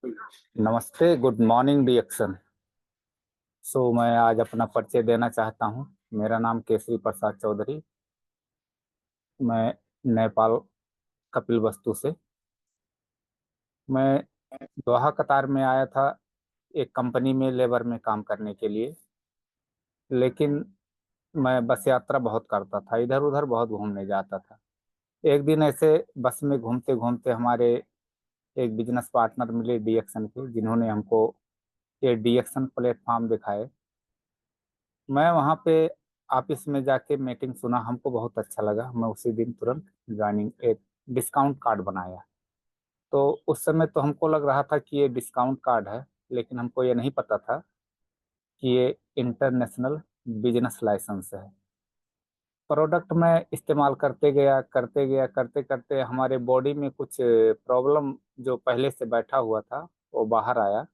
नमस्ते, good morning डिएक्शन। मैं आज अपना परिचय देना चाहता हूँ। मेरा नाम केसरी प्रसाद चौधरी। मैं नेपाल कपिलवस्तु से। मैं दोहा कतार में आया था एक कंपनी में लेबर में काम करने के लिए। लेकिन मैं बस यात्रा बहुत करता था, इधर उधर बहुत घूमने जाता था। एक दिन ऐसे बस में घूमते घूमते हमारे एक बिजनेस पार्टनर मिले डिएक्शन के, जिन्होंने हमको ये डिएक्शन प्लेटफॉर्म दिखाए। मैं वहाँ पे ऑफिस में जाके मीटिंग सुना, हमको बहुत अच्छा लगा। मैं उसी दिन तुरंत ज्वाइनिंग एक डिस्काउंट कार्ड बनाया। तो उस समय तो हमको लग रहा था कि ये डिस्काउंट कार्ड है, लेकिन हमको ये नहीं पता था कि ये इंटरनेशनल बिजनेस लाइसेंस है। प्रोडक्ट में इस्तेमाल करते गया करते गया करते करते हमारे बॉडी में कुछ प्रॉब्लम जो पहले से बैठा हुआ था वो बाहर आया।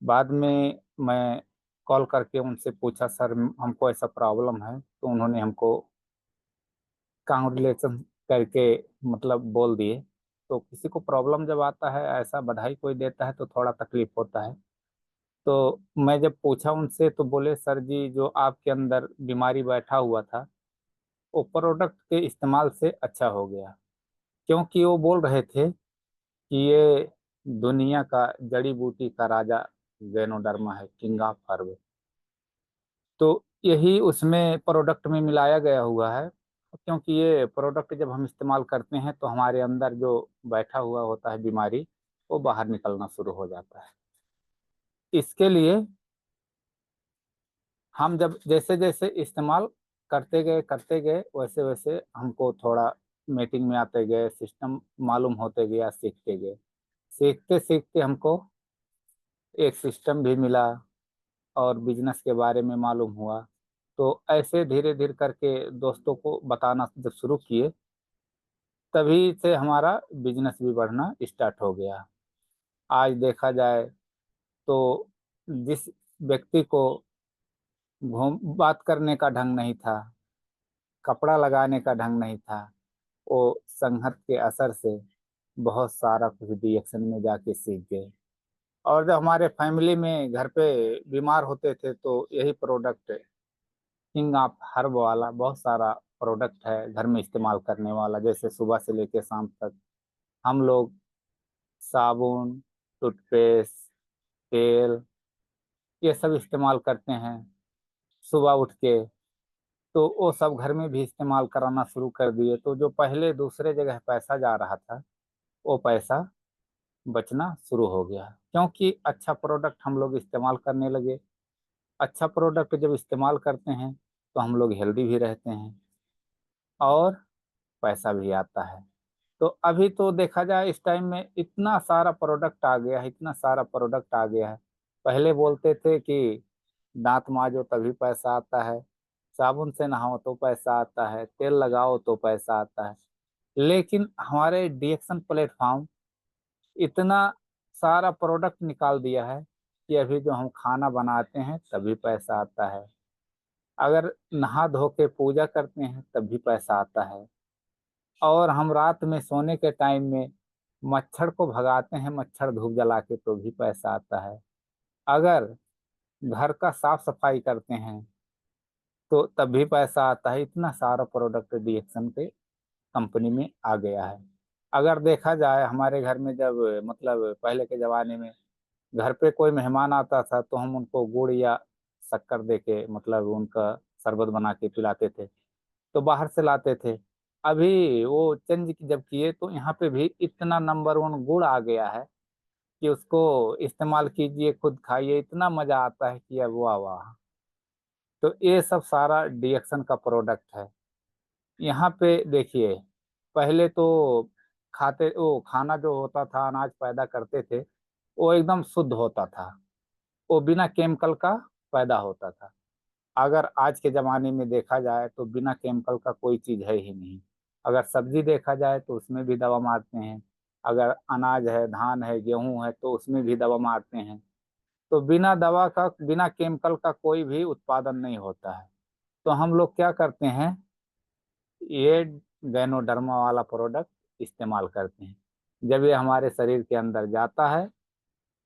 बाद में मैं कॉल करके उनसे पूछा, सर हमको ऐसा प्रॉब्लम है, तो उन्होंने हमको कांग्रेचुलेशन करके मतलब बोल दिए। तो किसी को प्रॉब्लम जब आता है, ऐसा बधाई कोई देता है तो थोड़ा तकलीफ होता है। तो मैं जब पूछा उनसे तो बोले, सर जी जो आपके अंदर बीमारी बैठा हुआ था वो प्रोडक्ट के इस्तेमाल से अच्छा हो गया। क्योंकि वो बोल रहे थे कि ये दुनिया का जड़ी बूटी का राजा गैनोडर्मा है, किंग ऑफ हर्ब। तो यही उसमें प्रोडक्ट में मिलाया गया हुआ है। क्योंकि ये प्रोडक्ट जब हम इस्तेमाल करते हैं तो हमारे अंदर जो बैठा हुआ होता है बीमारी, वो बाहर निकलना शुरू हो जाता है। इसके लिए हम जब जैसे जैसे इस्तेमाल करते गए वैसे वैसे हमको थोड़ा मीटिंग में आते गए, सिस्टम मालूम होते गया, सीखते गए। सीखते सीखते हमको एक सिस्टम भी मिला और बिजनेस के बारे में मालूम हुआ। तो ऐसे धीरे धीरे करके दोस्तों को बताना जब शुरू किए, तभी से हमारा बिजनेस भी बढ़ना स्टार्ट हो गया। आज देखा जाए तो जिस व्यक्ति को घूम बात करने का ढंग नहीं था, कपड़ा लगाने का ढंग नहीं था, वो संगत के असर से बहुत सारा कुछ रिएक्शन में जाके सीख गए। और जब हमारे फैमिली में घर पे बीमार होते थे तो यही प्रोडक्ट किंग ऑफ हर्ब वाला बहुत सारा प्रोडक्ट है घर में इस्तेमाल करने वाला। जैसे सुबह से लेकर शाम तक हम लोग साबुन, टूथपेस्ट, तेल, ये सब इस्तेमाल करते हैं सुबह उठ के। तो वो सब घर में भी इस्तेमाल कराना शुरू कर दिए। तो जो पहले दूसरे जगह पैसा जा रहा था, वो पैसा बचना शुरू हो गया, क्योंकि अच्छा प्रोडक्ट हम लोग इस्तेमाल करने लगे। अच्छा प्रोडक्ट जब इस्तेमाल करते हैं तो हम लोग हेल्दी भी रहते हैं और पैसा भी आता है। तो अभी तो देखा जाए इस टाइम में इतना सारा प्रोडक्ट आ गया है, इतना सारा प्रोडक्ट आ गया है। पहले बोलते थे कि दांत मांजो तभी पैसा आता है, साबुन से नहाओ तो पैसा आता है, तेल लगाओ तो पैसा आता है। लेकिन हमारे डिएक्शन प्लेटफॉर्म इतना सारा प्रोडक्ट निकाल दिया है कि अभी जो हम खाना बनाते हैं तभी पैसा आता है, अगर नहा धो के पूजा करते हैं तब भी पैसा आता है, और हम रात में सोने के टाइम में मच्छर को भगाते हैं मच्छर धूप जला के तो भी पैसा आता है, अगर घर का साफ सफाई करते हैं तो तब भी पैसा आता है। इतना सारा प्रोडक्ट डिएक्शन के कंपनी में आ गया है। अगर देखा जाए हमारे घर में जब मतलब पहले के ज़माने में घर पे कोई मेहमान आता था तो हम उनको गुड़ या शक्कर दे के मतलब उनका शरबत बना के पिलाते थे, तो बाहर से लाते थे। अभी वो चेंज जब किए तो यहाँ पे भी इतना नंबर वन गुड़ आ गया है कि उसको इस्तेमाल कीजिए, खुद खाइए, इतना मजा आता है कि अब वाह वाह। तो ये सब सारा डिएक्शन का प्रोडक्ट है। यहाँ पे देखिए, पहले तो खाते वो खाना जो होता था, अनाज पैदा करते थे, वो एकदम शुद्ध होता था, वो बिना केमिकल का पैदा होता था। अगर आज के ज़माने में देखा जाए तो बिना केमिकल का कोई चीज़ है ही नहीं। अगर सब्जी देखा जाए तो उसमें भी दवा मारते हैं, अगर अनाज है, धान है, गेहूं है तो उसमें भी दवा मारते हैं। तो बिना दवा का, बिना केमिकल का कोई भी उत्पादन नहीं होता है। तो हम लोग क्या करते हैं, ये गैनोडर्मा वाला प्रोडक्ट इस्तेमाल करते हैं। जब ये हमारे शरीर के अंदर जाता है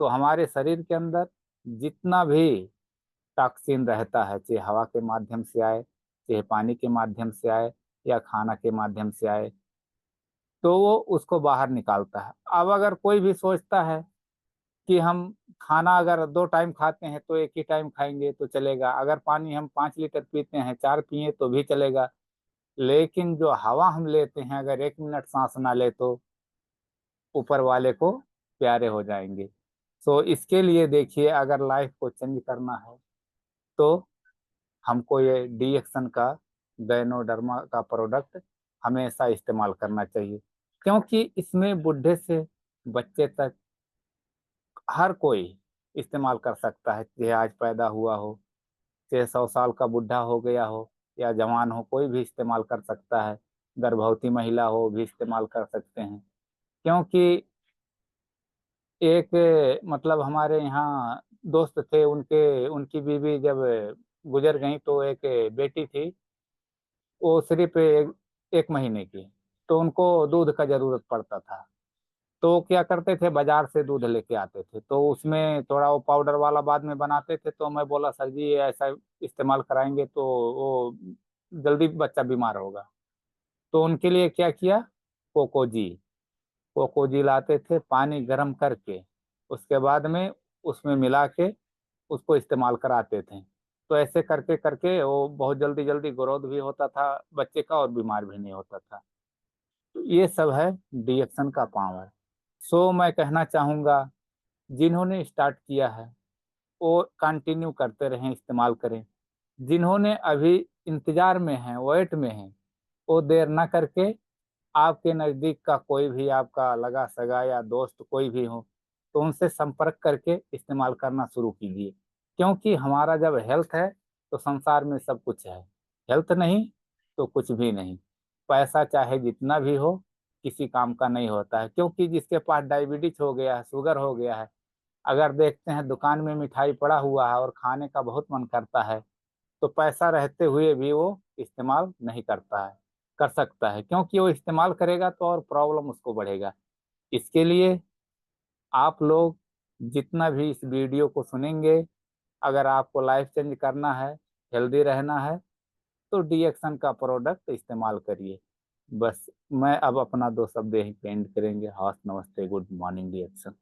तो हमारे शरीर के अंदर जितना भी टॉक्सिन रहता है, चाहे हवा के माध्यम से आए, चाहे पानी के माध्यम से आए, या खाना के माध्यम से आए, तो वो उसको बाहर निकालता है। अब अगर कोई भी सोचता है कि हम खाना अगर 2 टाइम खाते हैं तो एक ही टाइम खाएंगे तो चलेगा, अगर पानी हम 5 लीटर पीते हैं 4 पिए तो भी चलेगा, लेकिन जो हवा हम लेते हैं अगर 1 मिनट सांस ना ले तो ऊपर वाले को प्यारे हो जाएंगे। सो इसके लिए देखिए, अगर लाइफ को चेंज करना है तो हमको ये डीएक्सन का, गैनोडर्मा का प्रोडक्ट हमेशा इस्तेमाल करना चाहिए, क्योंकि इसमें बुढ़े से बच्चे तक हर कोई इस्तेमाल कर सकता है, चाहे आज पैदा हुआ हो, चाहे 100 साल का बुढ़ा हो गया हो, या जवान हो, कोई भी इस्तेमाल कर सकता है। गर्भवती महिला हो भी इस्तेमाल कर सकते हैं, क्योंकि एक मतलब हमारे यहाँ दोस्त थे, उनके उनकी बीवी जब गुजर गई तो एक बेटी थी, वो सिर्फ 1 महीने की, तो उनको दूध का जरूरत पड़ता था। तो वो क्या करते थे, बाजार से दूध लेके आते थे, तो उसमें थोड़ा वो पाउडर वाला बाद में बनाते थे। तो मैं बोला सर जी ये ऐसा इस्तेमाल कराएंगे तो वो जल्दी बच्चा बीमार होगा। तो उनके लिए क्या किया, कोकोजी, कोकोजी लाते थे पानी गर्म करके, उसके बाद में उसमें मिला के उसको इस्तेमाल कराते थे। तो ऐसे करके करके वो बहुत जल्दी जल्दी ग्रोथ भी होता था बच्चे का, और बीमार भी नहीं होता था। तो ये सब है डीएक्शन का पावर। सो मैं कहना चाहूँगा, जिन्होंने स्टार्ट किया है वो कंटिन्यू करते रहें, इस्तेमाल करें। जिन्होंने अभी इंतजार में हैं, वेट में हैं, वो देर ना करके, आपके नज़दीक का कोई भी आपका लगा सगा या दोस्त कोई भी हो, तो उनसे संपर्क करके इस्तेमाल करना शुरू कीजिए। क्योंकि हमारा जब हेल्थ है तो संसार में सब कुछ है, हेल्थ नहीं तो कुछ भी नहीं। पैसा चाहे जितना भी हो किसी काम का नहीं होता है, क्योंकि जिसके पास डायबिटीज हो गया है, शुगर हो गया है, अगर देखते हैं दुकान में मिठाई पड़ा हुआ है और खाने का बहुत मन करता है, तो पैसा रहते हुए भी वो इस्तेमाल नहीं करता है, कर सकता है, क्योंकि वो इस्तेमाल करेगा तो और प्रॉब्लम उसको बढ़ेगा। इसके लिए आप लोग जितना भी इस वीडियो को सुनेंगे, अगर आपको लाइफ चेंज करना है, हेल्दी रहना है, तो डीएक्शन का प्रोडक्ट इस्तेमाल करिए। बस मैं अब अपना 2 शब्द यहीं पे एंड करेंगे। हौस नमस्ते, गुड मॉर्निंग डीएक्शन।